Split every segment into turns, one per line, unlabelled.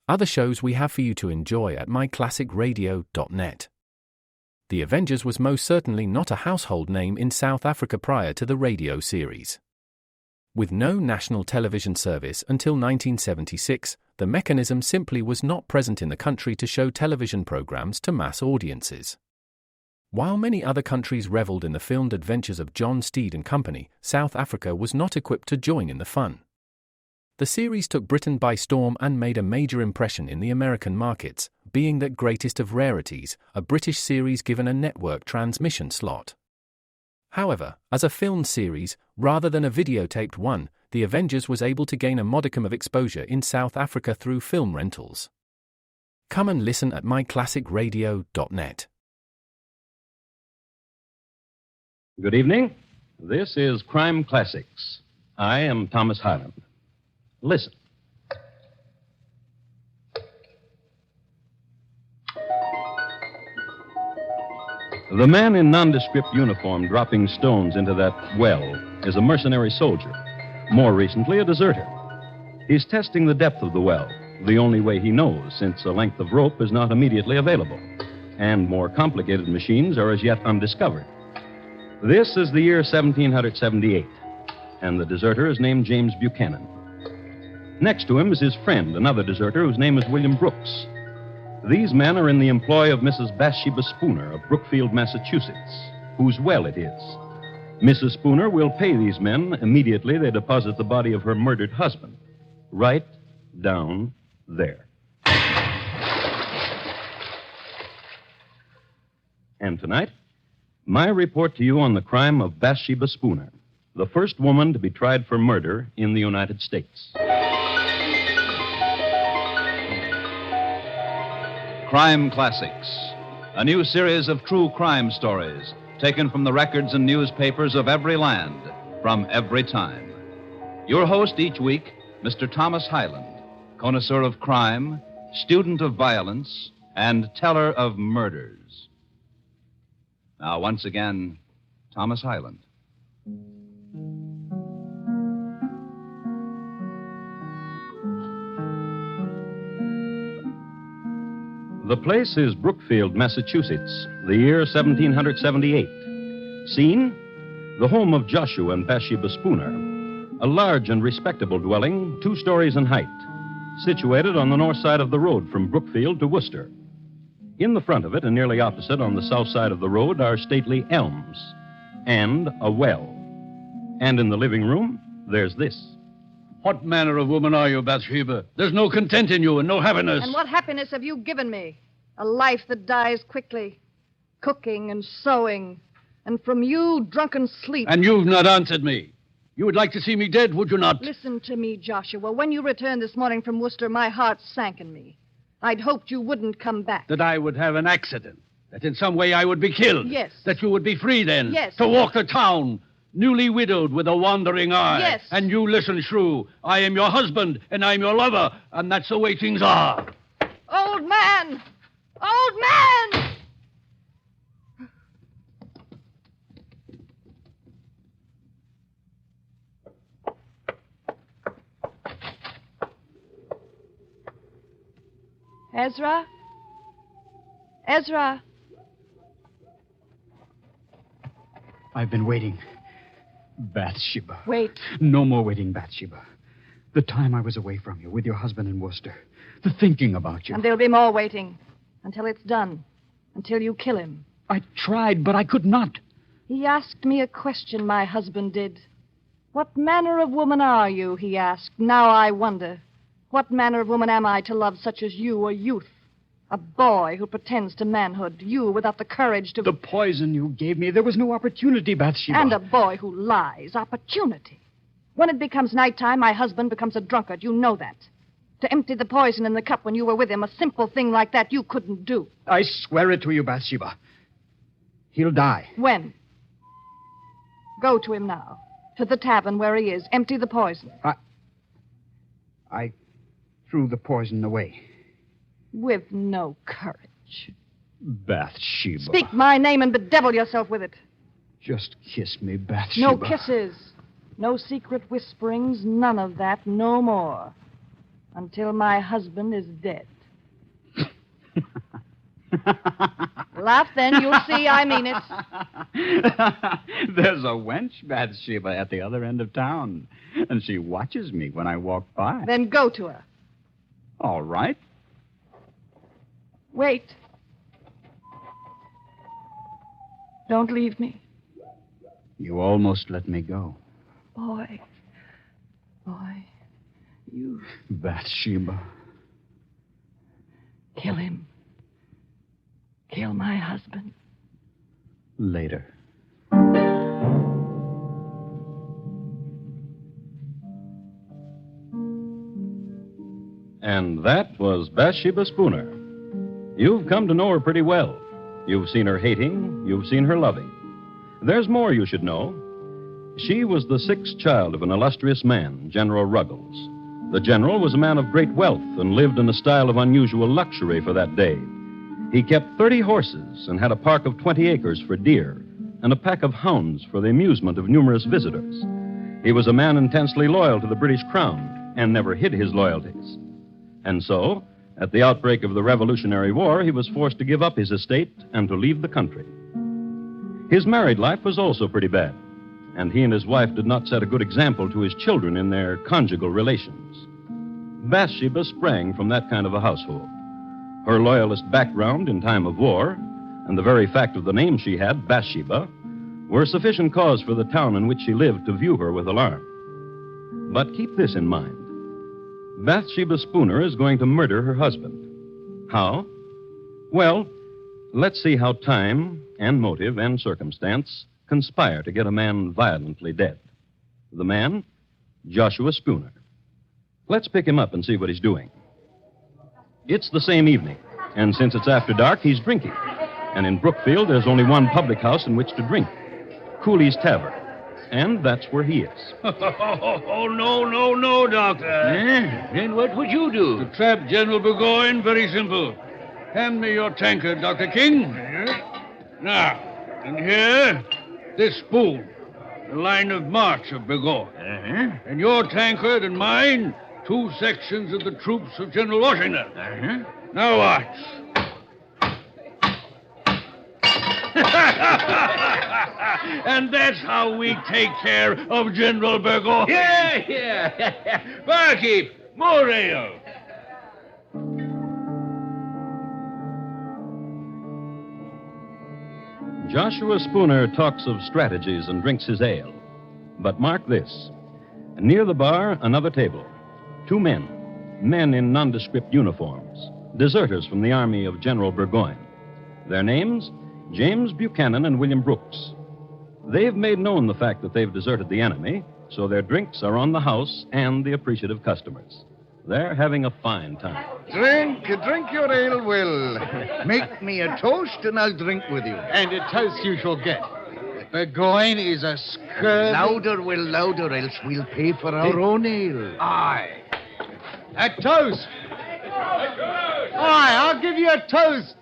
other shows we have for you to enjoy at myclassicradio.net. The Avengers was most certainly not a household name in South Africa prior to the radio series. With no national television service until 1976, the mechanism simply was not present in the country to show television programs to mass audiences. While many other countries reveled in the filmed adventures of John Steed and company, South Africa was not equipped to join in the fun. The series took Britain by storm and made a major impression in the American markets, being that greatest of rarities, a British series given a network transmission slot. However, as a filmed series, rather than a videotaped one, The Avengers was able to gain a modicum of exposure in South Africa through film rentals. Come and listen at myclassicradio.net.
Good evening. This is Crime Classics. I am Thomas Hyland. Listen. The man in nondescript uniform dropping stones into that well is a mercenary soldier, more recently a deserter. He's testing the depth of the well, the only way he knows, since a length of rope is not immediately available, and more complicated machines are as yet undiscovered. This is the year 1778, and the deserter is named James Buchanan. Next to him is his friend, another deserter whose name is William Brooks. These men are in the employ of Mrs. Bathsheba Spooner of Brookfield, Massachusetts, whose well it is. Mrs. Spooner will pay these men immediately they deposit the body of her murdered husband, right down there. And tonight, my report to you on the crime of Bathsheba Spooner, the first woman to be tried for murder in the United States.
Crime Classics, a new series of true crime stories taken from the records and newspapers of every land, from every time. Your host each week, Mr. Thomas Hyland, connoisseur of crime, student of violence, and teller of murders. Now, once again, Thomas Hyland.
The place is Brookfield, Massachusetts, the year 1778. Scene, the home of Joshua and Bathsheba Spooner, a large and respectable dwelling, 2 stories in height, situated on the north side of the road from Brookfield to Worcester. In the front of it, and nearly opposite on the south side of the road, are stately elms and a well. And in the living room, there's this.
What manner of woman are you, Bathsheba? There's no content in you and no happiness.
And what happiness have you given me? A life that dies quickly. Cooking and sewing. And from you, drunken sleep.
And you've not answered me. You would like to see me dead, would you not?
Listen to me, Joshua. When you returned this morning from Worcester, my heart sank in me. I'd hoped you wouldn't come back.
That I would have an accident. That in some way I would be killed.
Yes.
That you would be free then.
Yes.
To walk the town. Newly widowed with a wandering eye.
Yes.
And you listen, shrew. I am your husband, and I'm your lover, and that's the way things are.
Old man! Old man! Ezra? Ezra?
I've been waiting. Bathsheba.
Wait.
No more waiting, Bathsheba. The time I was away from you with your husband in Worcester. The thinking about you.
And there'll be more waiting. Until it's done. Until you kill him.
I tried, but I could not.
He asked me a question, my husband did. What manner of woman are you, he asked. Now I wonder. What manner of woman am I to love such as you, a youth? A boy who pretends to manhood. You without the courage to...
The poison you gave me, there was no opportunity, Bathsheba.
And a boy who lies. Opportunity. When it becomes nighttime, my husband becomes a drunkard. You know that. To empty the poison in the cup when you were with him, a simple thing like that you couldn't do.
I swear it to you, Bathsheba. He'll die.
When? Go to him now. To the tavern where he is. Empty the poison.
I threw the poison away.
With no courage.
Bathsheba.
Speak my name and bedevil yourself with it.
Just kiss me, Bathsheba.
No kisses. No secret whisperings. None of that. No more. until my husband is dead. Laugh then, you'll see I mean it.
There's a wench, Bathsheba, at the other end of town, and she watches me when I walk by.
Then go to her.
All right.
Wait. Don't leave me.
You almost let me go.
Boy, you
Bathsheba.
kill him. Kill my husband.
Later.
And that was Bathsheba Spooner. You've come to know her pretty well. You've seen her hating, you've seen her loving. There's more you should know. She was the sixth child of an illustrious man, General Ruggles. The general was a man of great wealth and lived in a style of unusual luxury for that day. He kept 30 horses and had a park of 20 acres for deer and a pack of hounds for the amusement of numerous visitors. He was a man intensely loyal to the British Crown and never hid his loyalties. And so, at the outbreak of the Revolutionary War, he was forced to give up his estate and to leave the country. His married life was also pretty bad, and he and his wife did not set a good example to his children in their conjugal relations. Bathsheba sprang from that kind of a household. Her loyalist background in time of war, and the very fact of the name she had, Bathsheba, were sufficient cause for the town in which she lived to view her with alarm. But keep this in mind. Bathsheba Spooner is going to murder her husband. How? Well, let's see how time and motive and circumstance conspire to get a man violently dead. The man, Joshua Spooner. Let's pick him up and see what he's doing. It's the same evening, and since it's after dark, he's drinking. And in Brookfield, there's only one public house in which to drink, Cooley's Tavern. And that's where he is.
Oh, no, Doctor.
Then what would you do?
To trap General Burgoyne, very simple. Hand me your tankard, Dr. King. Now, and here, this spoon, the line of march of Burgoyne. And your tankard and mine, 2 sections of the troops of General Washington. Now watch. And that's how we take care of General Burgoyne.
Yeah. Barkeep, more ale.
Joshua Spooner talks of strategies and drinks his ale. But mark this. Near the bar, another table. 2 men in nondescript uniforms, deserters from the army of General Burgoyne. Their names, James Buchanan and William Brooks. They've made known the fact that they've deserted the enemy, so their drinks are on the house and the appreciative customers. They're having a fine time.
Drink your ale, Will. Make me a toast and I'll drink with you.
And a toast you shall get. Burgoyne is a scurvy...
Louder, Will, louder, else we'll pay for our own ale.
Aye. A toast. Aye, I'll give you a toast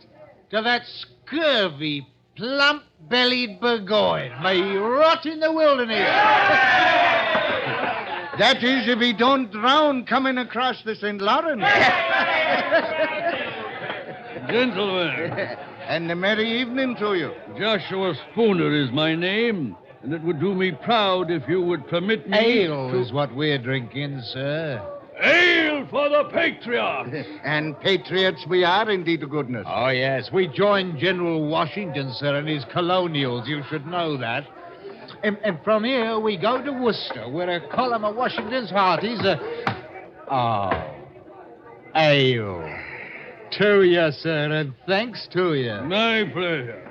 to that scurvy, plump-bellied Burgoyne. May he rot in the wilderness.
That is, if he don't drown coming across the St. Lawrence.
Gentlemen.
And a merry evening to you.
Joshua Spooner is my name, and it would do me proud if you would permit me
Ale is what we're drinking, sir.
Ale for the Patriot!
And patriots we are, indeed, to goodness.
Oh, yes. We joined General Washington, sir, and his colonials. You should know that. And from here, we go to Worcester, where a column of Washington's hearties ale. To you, sir, and thanks to you.
My pleasure.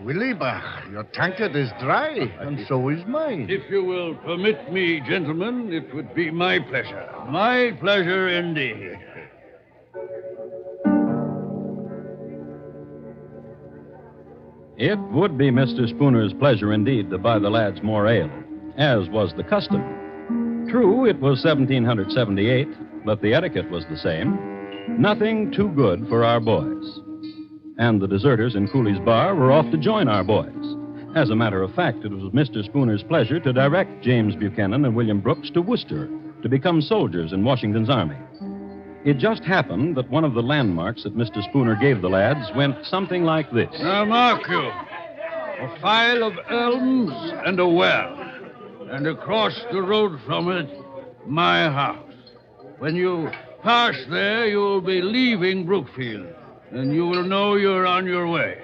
Willie Bach, your tankard is dry, and so is mine.
If you will permit me, gentlemen, it would be my pleasure. My pleasure indeed.
It would be Mr. Spooner's pleasure indeed to buy the lads more ale, as was the custom. True, it was 1778, but the etiquette was the same. Nothing too good for our boys. And the deserters in Cooley's bar were off to join our boys. As a matter of fact, it was Mr. Spooner's pleasure to direct James Buchanan and William Brooks to Worcester to become soldiers in Washington's army. It just happened that one of the landmarks that Mr. Spooner gave the lads went something like this.
Now, mark you. A file of elms and a well. And across the road from it, my house. When you pass there, you'll be leaving Brookfield, and you will know you're on your way.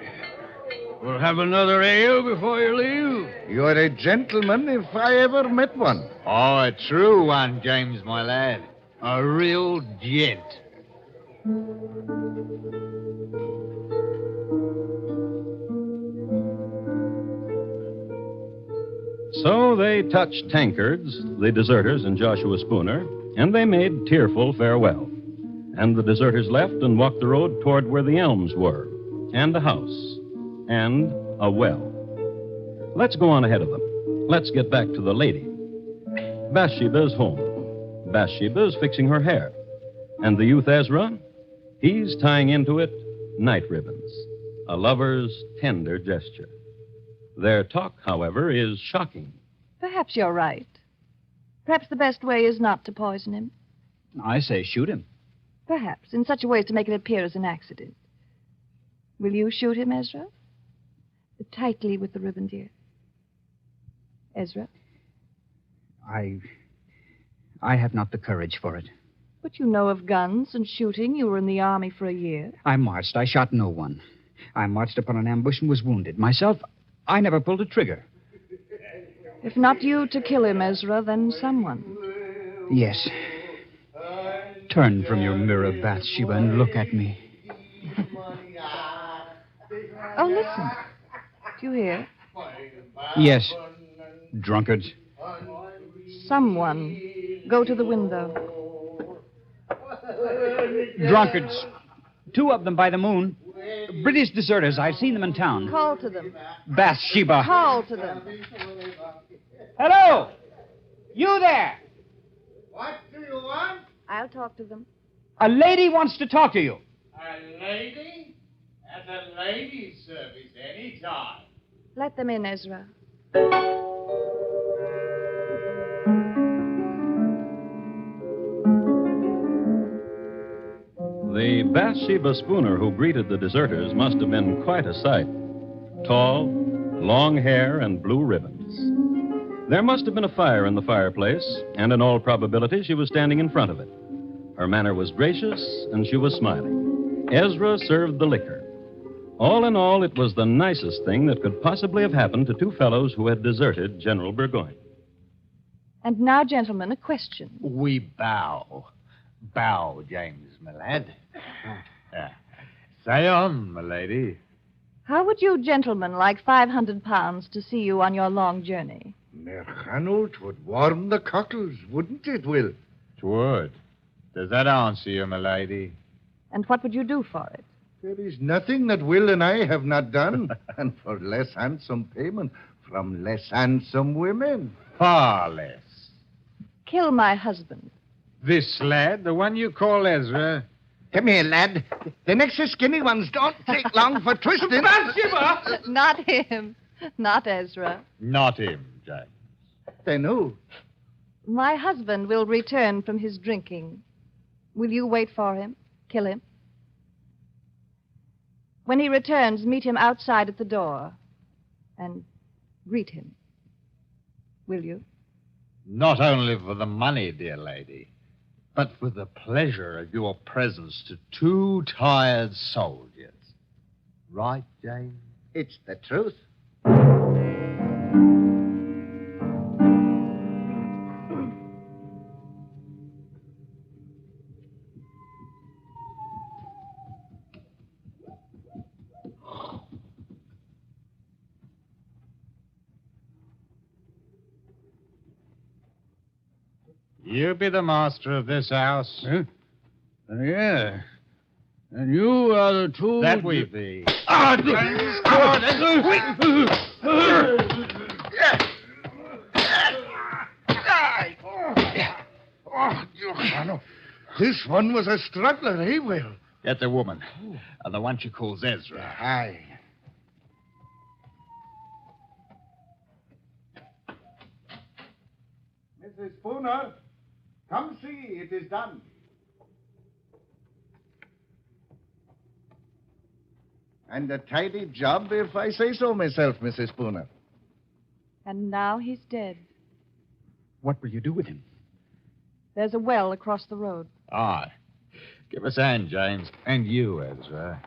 We'll have another ale before you leave.
You're a gentleman if I ever met one.
Oh, a true one, James, my lad. A real gent.
So they touched tankards, the deserters and Joshua Spooner, and they made tearful farewell. And the deserters left and walked the road toward where the elms were, and a house, and a well. Let's go on ahead of them. Let's get back to the lady. Bathsheba's home. Bathsheba's fixing her hair. And the youth Ezra, he's tying into it night ribbons, a lover's tender gesture. Their talk, however, is shocking.
Perhaps you're right. Perhaps the best way is not to poison him.
I say shoot him.
Perhaps, in such a way as to make it appear as an accident. Will you shoot him, Ezra? Tightly with the ribbon, dear. Ezra?
I have not the courage for it.
But you know of guns and shooting. You were in the army for a year.
I marched. I shot no one. I marched upon an ambush and was wounded. Myself, I never pulled a trigger.
If not you to kill him, Ezra, then someone.
Yes. Turn from your mirror, Bathsheba, and look at me.
Oh, listen. Do you hear?
Yes. Drunkards.
Someone. Go to the window.
Drunkards. 2 of them by the moon. British deserters. I've seen them in town.
Call to them.
Bathsheba.
Call to them.
Hello! You there!
What do you want?
I'll talk to them.
A lady wants to talk to you.
A lady? At the ladies' service any time.
Let them in, Ezra.
The Bathsheba Spooner who greeted the deserters must have been quite a sight. Tall, long hair, and blue ribbons. There must have been a fire in the fireplace, and in all probability she was standing in front of it. Her manner was gracious, and she was smiling. Ezra served the liquor. All in all, it was the nicest thing that could possibly have happened to 2 fellows who had deserted General Burgoyne.
And now, gentlemen, a question.
We bow. Bow, James, my lad. Say on, my lady.
How would you gentlemen like 500 pounds to see you on your long journey?
Merchanul, 'twould warm the cockles, wouldn't it, Will?
'Twould. Does that answer you, my lady?
And what would you do for it?
There is nothing that Will and I have not done, and for less handsome payment from less handsome women.
Far less.
Kill my husband.
This lad, the one you call Ezra.
Come here, lad. The next skinny ones don't take long for twisting.
Not him. Not Ezra.
Not him, James.
Then who?
My husband will return from his drinking. Will you wait for him? Kill him? When he returns, meet him outside at the door and greet him. Will you?
Not only for the money, dear lady, but for the pleasure of your presence to 2 tired soldiers. Right, James?
It's the truth.
You be the master of this house.
Huh? Yeah. And you are the 2...
That we be.
This one was a struggler, eh, Will?
Get the woman. The one she calls Ezra.
Aye. Mrs. Spooner, come see, it is done. And a tidy job, if I say so myself, Mrs. Spooner.
And now he's dead.
What will you do with him?
There's a well across the road.
Aye. Give us a hand, James. And you, Ezra.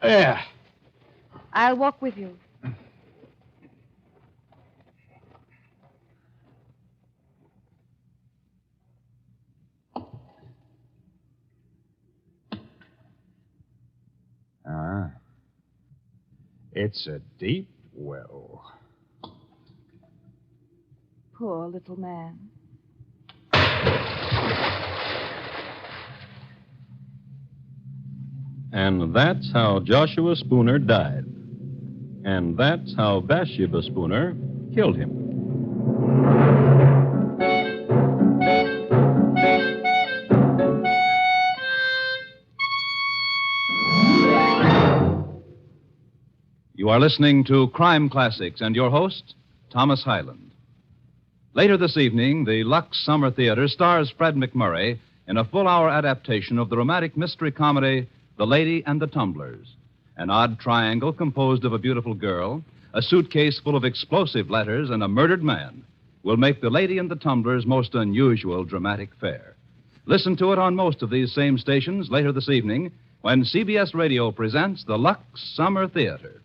There.
I'll walk with you.
Ah. It's a deep well.
Poor little man.
And that's how Joshua Spooner died. And that's how Bathsheba Spooner killed him.
You are listening to Crime Classics and your host, Thomas Hyland. Later this evening, the Lux Summer Theater stars Fred McMurray in a full-hour adaptation of the romantic mystery comedy The Lady and the Tumblers, an odd triangle composed of a beautiful girl, a suitcase full of explosive letters, and a murdered man will make The Lady and the Tumblers' most unusual dramatic fare. Listen to it on most of these same stations later this evening when CBS Radio presents the Lux Summer Theater.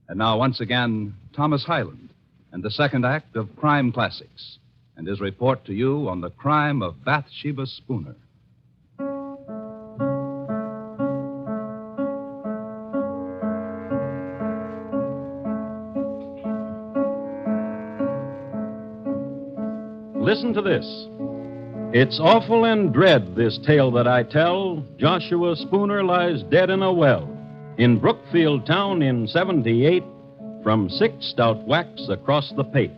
And now, once again, Thomas Hyland and the second act of Crime Classics and his report to you on the crime of Bathsheba Spooner.
Listen to this. It's awful and dread, this tale that I tell. Joshua Spooner lies dead in a well in Brookfield town in 78 from 6 stout whacks across the pate.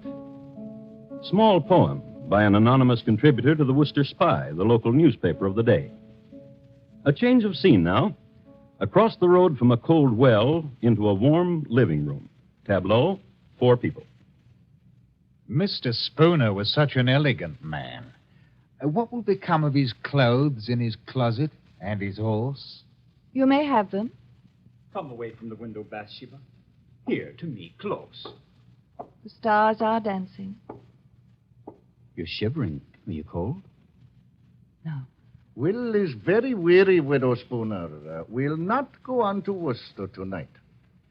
Small poem by an anonymous contributor to the Worcester Spy, the local newspaper of the day. A change of scene now. Across the road from a cold well into a warm living room. Tableau, 4 people.
Mr. Spooner was such an elegant man. What will become of his clothes in his closet and his horse?
You may have them.
Come away from the window, Bathsheba. Here, to me, close.
The stars are dancing.
You're shivering. Are you cold?
No.
Will is very weary, Widow Spooner. We'll not go on to Worcester tonight.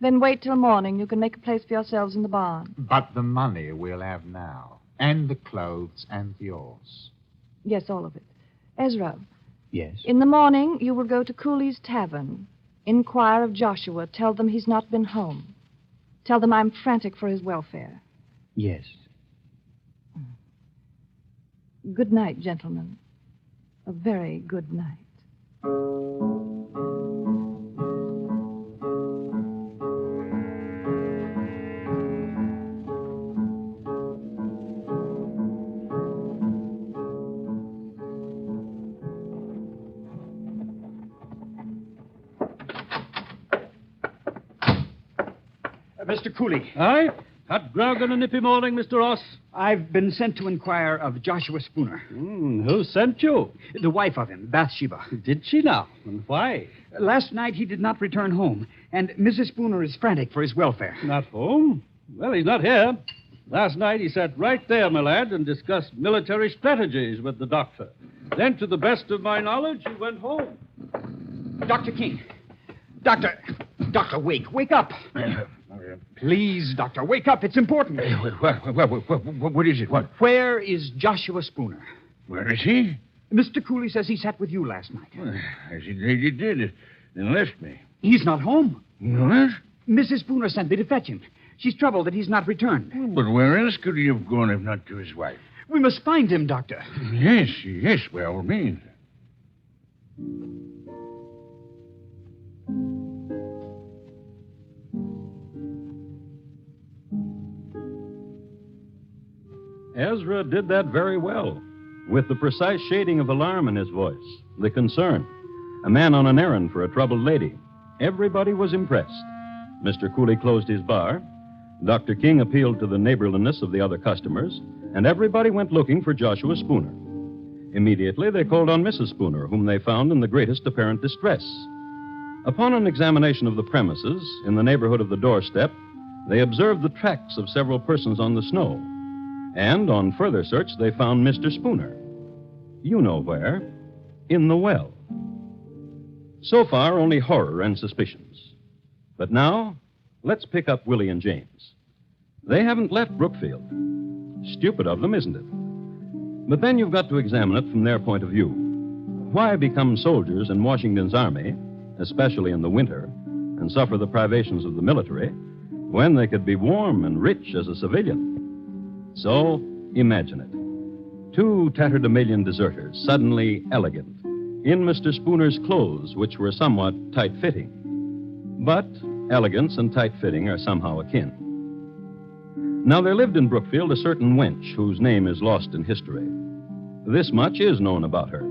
Then wait till morning. You can make a place for yourselves in the barn.
But the money we'll have now, and the clothes and the horse.
Yes, all of it. Ezra,
Yes.
in the morning you will go to Cooley's Tavern. Inquire of Joshua. Tell them he's not been home. Tell them I'm frantic for his welfare.
Yes.
Good night, gentlemen. A very good night.
Mr. Cooley.
Aye? Hot grog on a nippy morning, Mr. Ross?
I've been sent to inquire of Joshua Spooner.
Who sent you?
The wife of him, Bathsheba.
Did she now? And why?
Last night he did not return home, and Mrs. Spooner is frantic for his welfare.
Not home? Well, he's not here. Last night he sat right there, my lad, and discussed military strategies with the doctor. Then, to the best of my knowledge, he went home.
Dr. King. Doctor, wake up. Please, Doctor, wake up. It's important.
What is it? What?
Where is Joshua Spooner?
Where is he?
Mr. Cooley says he sat with you last night.
As he did, then left me.
He's not home.
What?
Mrs. Spooner sent me to fetch him. She's troubled that he's not returned.
But where else could he have gone if not to his wife?
We must find him, Doctor.
Yes, by all means.
Ezra did that very well, with the precise shading of alarm in his voice, the concern. A man on an errand for a troubled lady. Everybody was impressed. Mr. Cooley closed his bar. Dr. King appealed to the neighborliness of the other customers, and everybody went looking for Joshua Spooner. Immediately, they called on Mrs. Spooner, whom they found in the greatest apparent distress. Upon an examination of the premises, in the neighborhood of the doorstep, they observed the tracks of several persons on the snow. And on further search, they found Mr. Spooner. You know where. In the well. So far, only horror and suspicions. But now, let's pick up Willie and James. They haven't left Brookfield. Stupid of them, isn't it? But then you've got to examine it from their point of view. Why become soldiers in Washington's army, especially in the winter, and suffer the privations of the military, when they could be warm and rich as a civilian? So, imagine it. Two tatterdemalion deserters, suddenly elegant, in Mr. Spooner's clothes, which were somewhat tight-fitting. But elegance and tight-fitting are somehow akin. Now, there lived in Brookfield a certain wench whose name is lost in history. This much is known about her.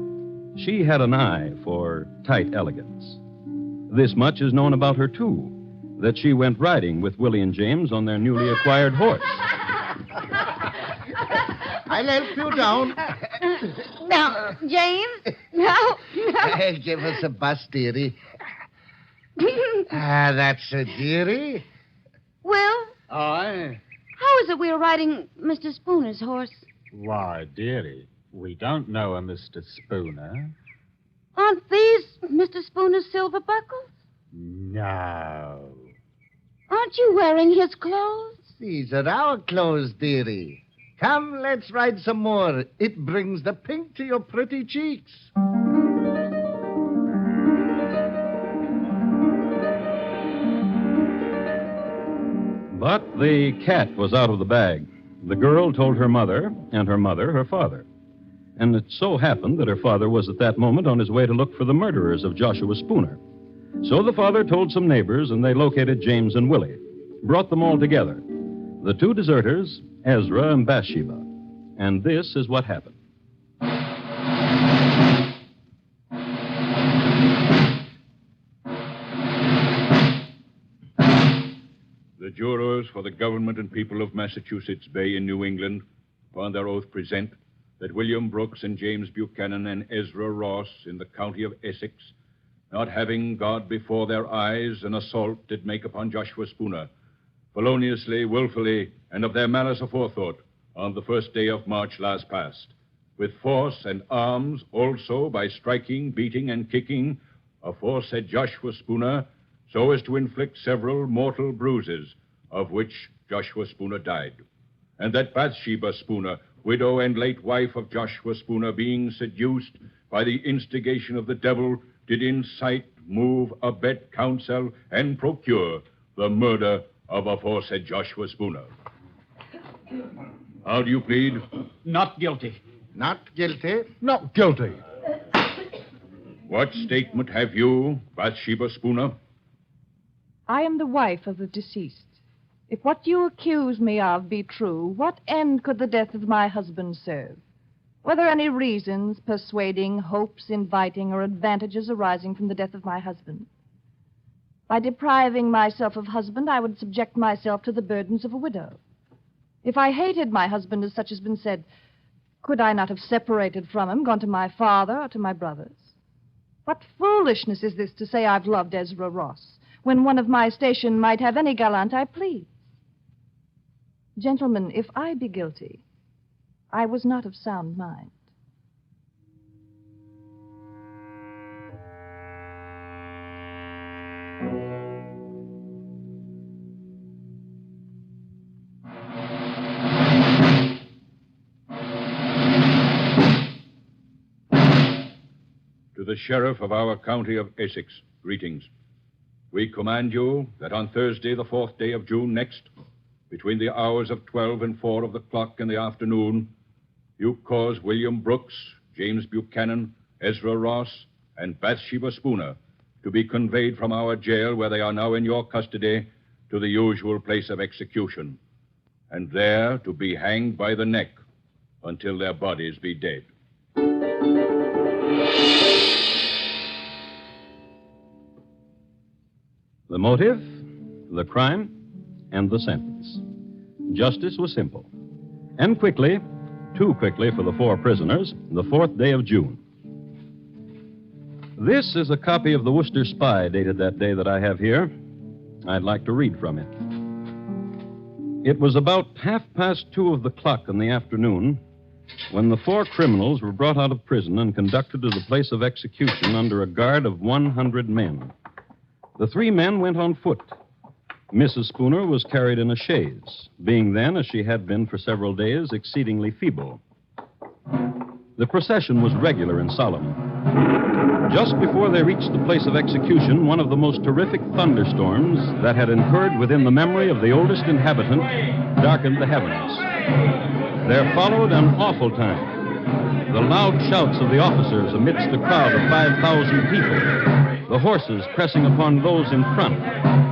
She had an eye for tight elegance. This much is known about her, too, that she went riding with Willie and James on their newly acquired horse.
I'll help you down.
Now, James. No.
Give us a bus, dearie. That's a dearie.
Will,
Aye.
how is it we're riding Mr. Spooner's horse?
Why, dearie, we don't know a Mr. Spooner.
Aren't these Mr. Spooner's silver buckles?
No.
Aren't you wearing his clothes?
These are our clothes, dearie. Come, let's ride some more. It brings the pink to your pretty cheeks.
But the cat was out of the bag. The girl told her mother, and her mother her father. And it so happened that her father was at that moment on his way to look for the murderers of Joshua Spooner. So the father told some neighbors, and they located James and Willie, brought them all together. The two deserters, Ezra and Bathsheba. And this is what happened.
The jurors for the government and people of Massachusetts Bay in New England, upon their oath, present that William Brooks and James Buchanan and Ezra Ross in the county of Essex, not having God before their eyes, an assault did make upon Joshua Spooner, feloniously, willfully, and of their malice aforethought, on the 1st day of March last past, with force and arms, also by striking, beating, and kicking aforesaid Joshua Spooner, so as to inflict several mortal bruises, of which Joshua Spooner died. And that Bathsheba Spooner, widow and late wife of Joshua Spooner, being seduced by the instigation of the devil, did incite, move, abet, counsel, and procure the murder of aforesaid Joshua Spooner. How do you plead?
Not guilty.
Not guilty.
Not guilty. What statement have you, Bathsheba Spooner?
I am the wife of the deceased. If what you accuse me of be true, what end could the death of my husband serve? Were there any reasons, persuading, hopes, inviting, or advantages arising from the death of my husband? By depriving myself of husband, I would subject myself to the burdens of a widow. If I hated my husband, as such has been said, could I not have separated from him, gone to my father or to my brothers? What foolishness is this to say I've loved Ezra Ross, when one of my station might have any gallant I please? Gentlemen, if I be guilty, I was not of sound mind.
To the sheriff of our county of Essex, greetings. We command you that on Thursday, the 4th day of June next, between the hours of 12 and 4 of the clock in the afternoon, you cause William Brooks, James Buchanan, Ezra Ross, and Bathsheba Spooner to be conveyed from our jail, where they are now in your custody, to the usual place of execution, and there to be hanged by the neck until their bodies be dead.
The motive? The crime? and the sentence. Justice was simple. And quickly, too quickly for the 4 prisoners, the 4th day of June. This is a copy of the Worcester Spy dated that day that I have here. I'd like to read from it. It was about 2:30 of the clock in the afternoon when the 4 criminals were brought out of prison and conducted to the place of execution under a guard of 100 men. The 3 men went on foot. Mrs. Spooner was carried in a chaise, being then, as she had been for several days, exceedingly feeble. The procession was regular and solemn. Just before they reached the place of execution, one of the most terrific thunderstorms that had occurred within the memory of the oldest inhabitant darkened the heavens. There followed an awful time. The loud shouts of the officers amidst a crowd of 5,000 people, the horses pressing upon those in front,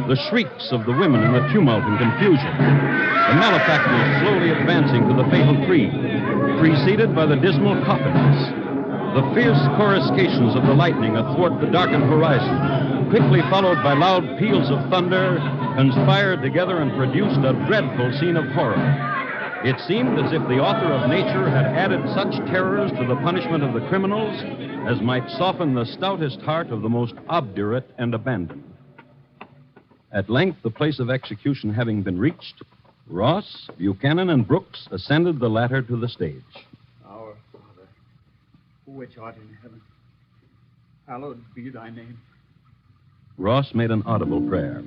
the shrieks of the women in the tumult and confusion, the malefactors slowly advancing to the fatal tree, preceded by the dismal coffins, the fierce coruscations of the lightning athwart the darkened horizon, quickly followed by loud peals of thunder, conspired together and produced a dreadful scene of horror. It seemed as if the author of nature had added such terrors to the punishment of the criminals as might soften the stoutest heart of the most obdurate and abandoned. At length, the place of execution having been reached, Ross, Buchanan, and Brooks ascended the ladder to the stage.
Our Father, which art in heaven, hallowed be thy name.
Ross made an audible prayer.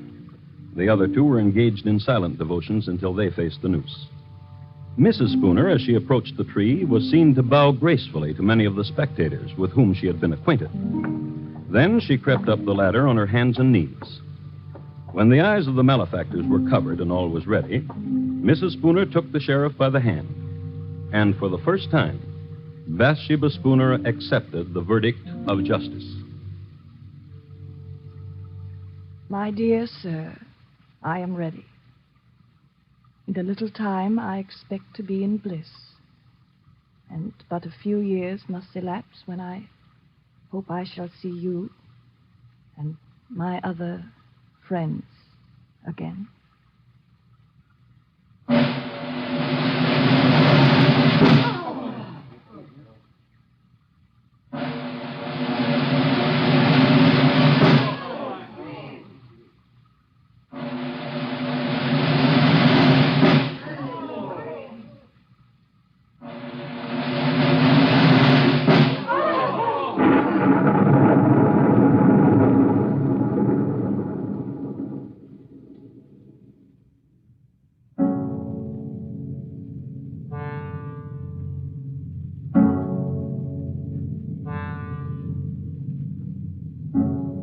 The other 2 were engaged in silent devotions until they faced the noose. Mrs. Spooner, as she approached the tree, was seen to bow gracefully to many of the spectators with whom she had been acquainted. Then she crept up the ladder on her hands and knees. When the eyes of the malefactors were covered and all was ready, Mrs. Spooner took the sheriff by the hand. And for the first time, Bathsheba Spooner accepted the verdict of justice.
My dear sir, I am ready. In a little time, I expect to be in bliss. And but a few years must elapse when I hope I shall see you and my other friends again.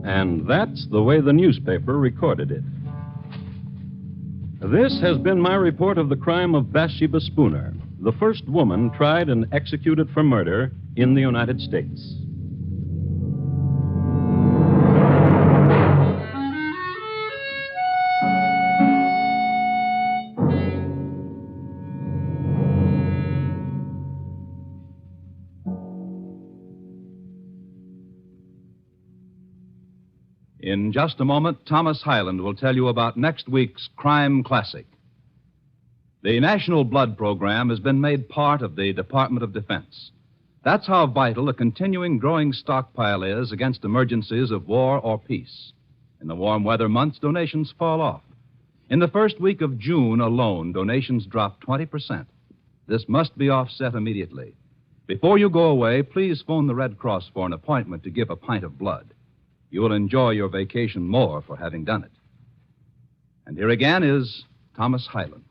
And that's the way the newspaper recorded it. This has been my report of the crime of Bathsheba Spooner, the first woman tried and executed for murder in the United States.
In just a moment, Thomas Hyland will tell you about next week's Crime Classic. The National Blood Program has been made part of the Department of Defense. That's how vital a continuing growing stockpile is against emergencies of war or peace. In the warm weather months, donations fall off. In the first week of June alone, donations dropped 20%. This must be offset immediately. Before you go away, please phone the Red Cross for an appointment to give a pint of blood. You will enjoy your vacation more for having done it. And here again is Thomas Hyland.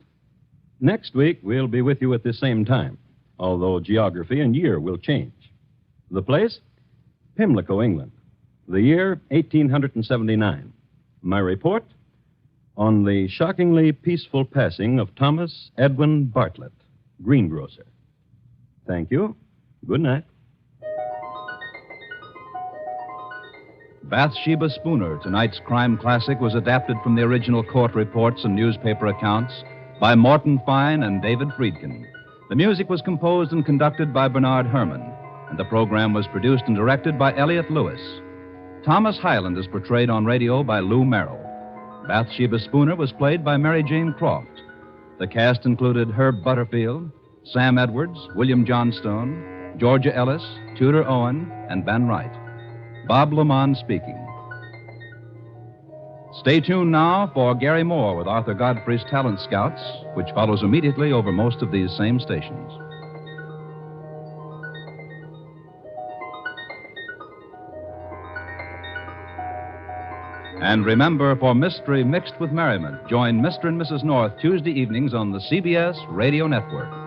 Next week, we'll be with you at the same time, although geography and year will change. The place? Pimlico, England. The year, 1879. My report? On the shockingly peaceful passing of Thomas Edwin Bartlett, greengrocer. Thank you. Good night.
Bathsheba Spooner, tonight's crime classic, was adapted from the original court reports and newspaper accounts by Morton Fine and David Friedkin. The music was composed and conducted by Bernard Herrmann, and the program was produced and directed by Elliott Lewis. Thomas Hyland is portrayed on radio by Lou Merrill. Bathsheba Spooner was played by Mary Jane Croft. The cast included Herb Butterfield, Sam Edwards, William Johnstone, Georgia Ellis, Tudor Owen, and Ben Wright. Bob Lamont speaking. Stay tuned now for Gary Moore with Arthur Godfrey's Talent Scouts, which follows immediately over most of these same stations. And remember, for mystery mixed with merriment, join Mr. and Mrs. North Tuesday evenings on the CBS Radio Network.